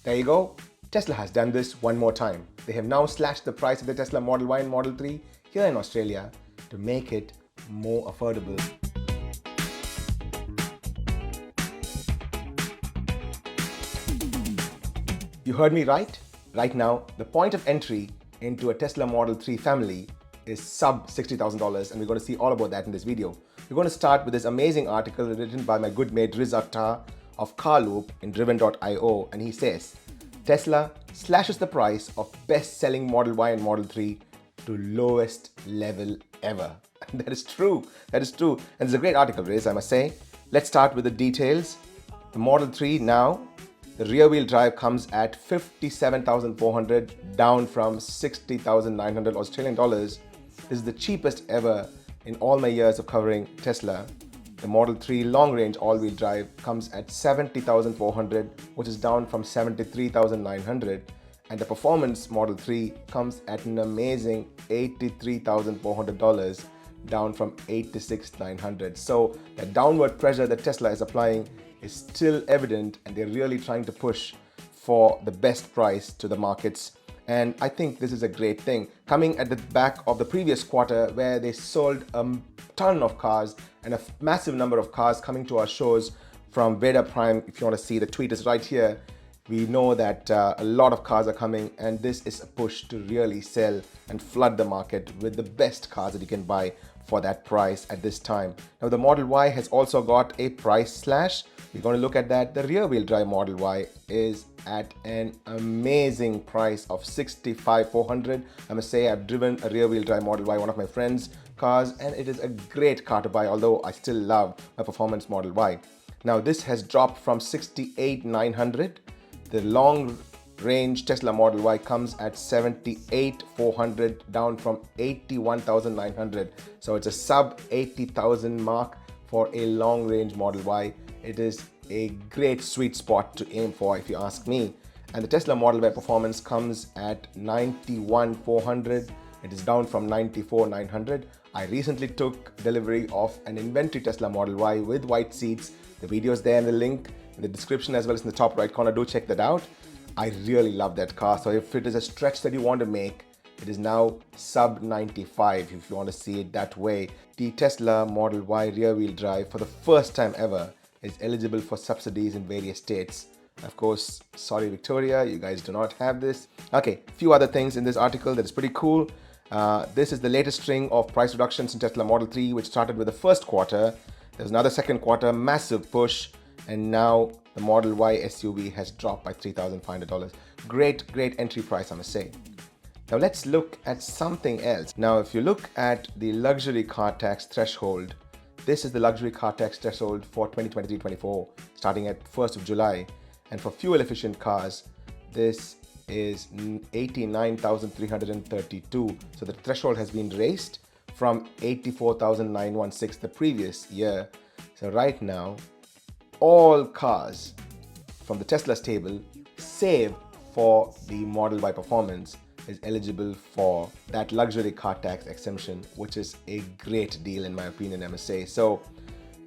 There you go. Tesla has done this one more time. They have now slashed the price of the Tesla Model Y and Model 3 here in Australia to make it more affordable. You heard me right? Right now, the point of entry into a Tesla Model 3 family is sub $60,000, and we're going to see all about that in this video. We're going to start with this amazing article written by my good mate Riz Akhtar of Carloop in driven.io, and he says, Tesla slashes the price of best-selling Model Y and Model 3 to lowest level ever. And that is true. That is true. And it's a great article, Riz, I must say. Let's start with the details. The Model 3 now, the rear-wheel drive comes at 57,400, down from 60,900 Australian dollars. This is the cheapest ever in all my years of covering Tesla. The Model 3 long-range all-wheel drive comes at 70,400, which is down from 73,900. And the performance Model 3 comes at an amazing $83,400, down from $86,900. So the downward pressure that Tesla is applying is still evident, and they're really trying to push for the best price to the markets. And I think this is a great thing, coming at the back of the previous quarter where they sold a ton of cars and a massive number of cars coming to our shows from Veda Prime. If you want to see, the tweet is right here. We know that a lot of cars are coming, and this is a push to really sell and flood the market with the best cars that you can buy for that price at this time. Now the Model Y has also got a price slash. We're going to look at that. The rear-wheel drive Model Y is at an amazing price of $65,400. I must say, I've driven a rear-wheel drive Model Y, one of my friend's cars, and it is a great car to buy, although I still love my performance Model Y. Now this has dropped from $68,900. The long-range Tesla Model Y comes at $78,400, down from $81,900. So it's a sub $80,000 mark for a long-range Model Y. It is a great sweet spot to aim for, if you ask me. And the Tesla Model Y performance comes at $91,400. It is down from $94,900. I recently took delivery of an inventory Tesla Model Y with white seats. The video is there in the link in the description as well as in the top right corner. Do check that out. I really love that car. So if it is a stretch that you want to make, it is now sub 95 if you want to see it that way. The Tesla Model Y rear-wheel drive, for the first time ever, is eligible for subsidies in various states. Of course, sorry Victoria, you guys do not have this. Okay, a few other things in this article that is pretty cool. This is the latest string of price reductions in Tesla Model 3, which started with the first quarter. There's another second quarter, massive push, and now the Model Y SUV has dropped by $3,500. Great entry price, I must say. Now let's look at something else. Now if you look at the luxury car tax threshold, this is the luxury car tax threshold for 2023-24, starting at 1st of July. And for fuel efficient cars, this is 89,332. So the threshold has been raised from 84,916 the previous year. So right now, all cars from the Tesla stable, save for the Model Y performance, is eligible for that luxury car tax exemption, which is a great deal in my opinion, I must say. So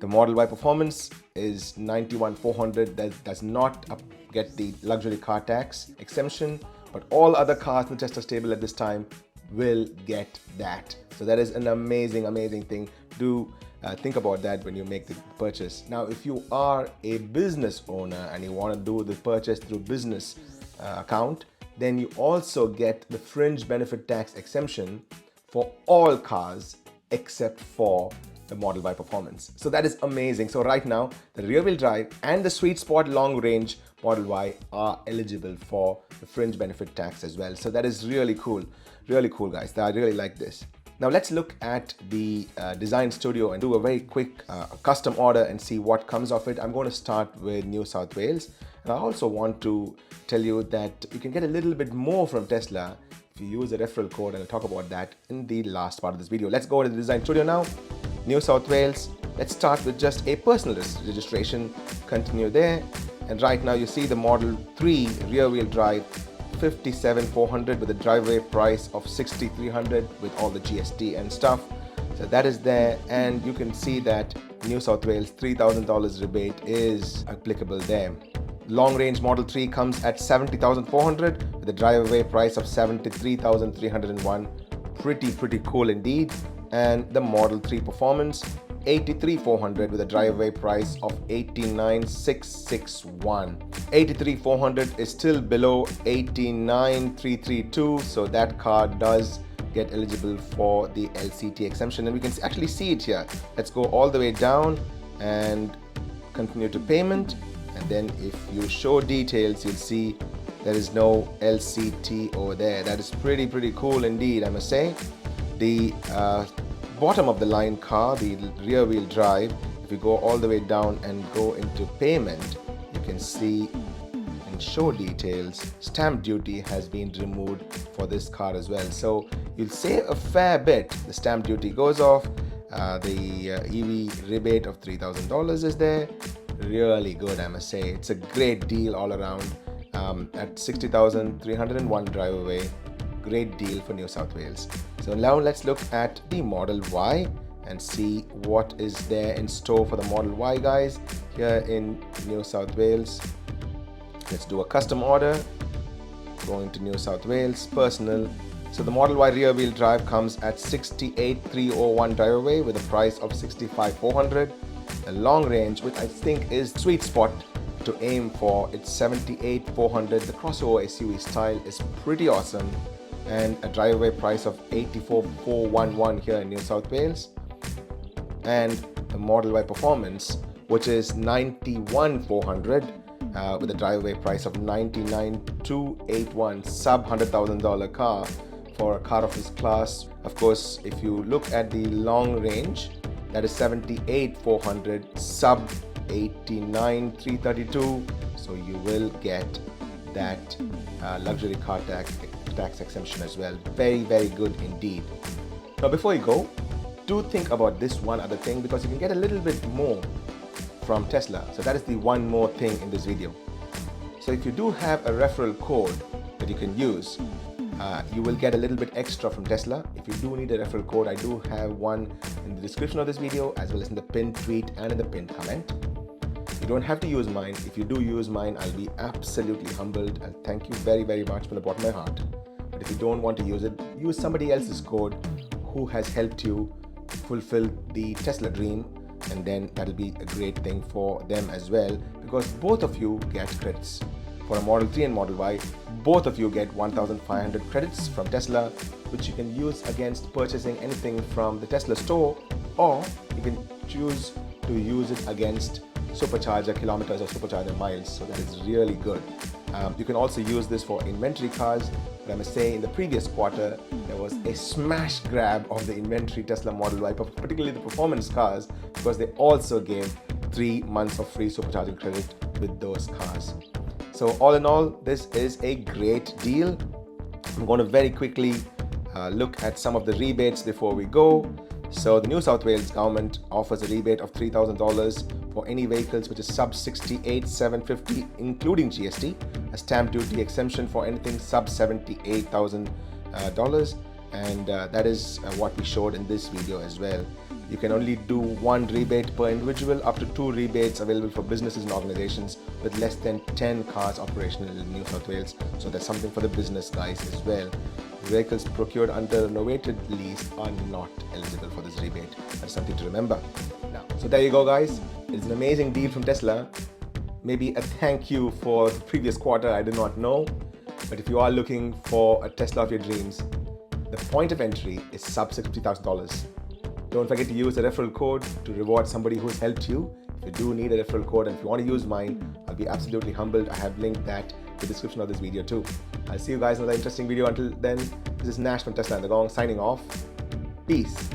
the Model Y performance is $91,400. That does not get the luxury car tax exemption, but all other cars in the Tesla stable at this time will get that. So that is an amazing thing. Do think about that when you make the purchase. Now, if you are a business owner and you want to do the purchase through business account, then you also get the Fringe Benefit Tax exemption for all cars except for the Model Y performance. So that is amazing. So right now, the rear-wheel drive and the sweet spot long-range Model Y are eligible for the Fringe Benefit Tax as well. So that is really cool guys. I really like this. Now let's look at the design studio and do a very quick custom order and see what comes of it. I'm going to start with New South Wales. And I also want to tell you that you can get a little bit more from Tesla if you use the referral code, and I'll talk about that in the last part of this video. Let's go to the design studio now. New South Wales. Let's start with just a personal registration. Continue there. And right now you see the Model 3 rear-wheel drive, $57,400 with a driveway price of $6,300 with all the GST and stuff. So that is there, and you can see that New South Wales $3,000 rebate is applicable there. Long range Model 3 comes at 70,400 with a drive-away price of 73,301. Pretty cool indeed. And the Model 3 Performance, 83,400 with a drive-away price of 89,661. 83,400 is still below 89,332, so that car does get eligible for the LCT exemption, and we can actually see it here. Let's go all the way down and continue to payment, and then if you show details, you'll see there is no LCT over there. That is pretty cool indeed, I must say. The bottom of the line car, the rear wheel drive, if you go all the way down and go into payment, you can see and show details, stamp duty has been removed for this car as well, so you'll save a fair bit. The stamp duty goes off, the EV rebate of $3,000 is there. Really good, I must say. It's a great deal all around. At 60,301 drive away, great deal for New South Wales. So now let's look at the Model Y and see what is there in store for the Model Y, guys, here in New South Wales. Let's do a custom order, going to New South Wales, personal. So the Model Y rear wheel drive comes at 68,301 drive away with a price of 65,400. The long range, which I think is sweet spot to aim for, it's 78,400. The crossover SUV style is pretty awesome, and a drive away price of 84,411 here in New South Wales. And the Model Y Performance, which is 91,400 with a drive away price of 99,281, sub $100,000 car for a car of this class. Of course, if you look at the long range, that is 78,400, sub 89,332. So you will get that luxury car tax exemption as well. Very good indeed. Now before you go, do think about this one other thing, because you can get a little bit more from Tesla. So that is the one more thing in this video. So if you do have a referral code that you can use, you will get a little bit extra from Tesla. If you do need a referral code, I do have one in the description of this video, as well as in the pinned tweet and in the pinned comment. You don't have to use mine. If you do use mine, I'll be absolutely humbled. I'll thank you very much from the bottom of my heart. But if you don't want to use it, use somebody else's code who has helped you fulfill the Tesla dream, and then that'll be a great thing for them as well, because both of you get credits. For a Model 3 and Model Y, both of you get 1,500 credits from Tesla, which you can use against purchasing anything from the Tesla store, or you can choose to use it against supercharger kilometers or supercharger miles. So that is really good. You can also use this for inventory cars, but I must say in the previous quarter there was a smash grab of the inventory Tesla Model Y, particularly the performance cars, because they also gave 3 months of free supercharging credit with those cars. So all in all, this is a great deal. I'm going to very quickly look at some of the rebates before we go. So the New South Wales government offers a rebate of $3,000 for any vehicles which is sub 68,750 including GST, a stamp duty exemption for anything sub $78,000, and that is what we showed in this video as well. You can only do 1 rebate per individual, up to 2 rebates available for businesses and organizations with less than 10 cars operational in New South Wales. So there's something for the business guys as well. Vehicles procured under a novated lease are not eligible for this rebate. That's something to remember. Now, so there you go, guys. It's an amazing deal from Tesla. Maybe a thank you for the previous quarter, I do not know. But if you are looking for a Tesla of your dreams, the point of entry is sub $60,000. Don't forget to use the referral code to reward somebody who's helped you. If you do need a referral code, and if you want to use mine, I'll be absolutely humbled. I have linked that in the description of this video too. I'll see you guys in another interesting video. Until then, this is Nash from Tesla and the Gong signing off. Peace.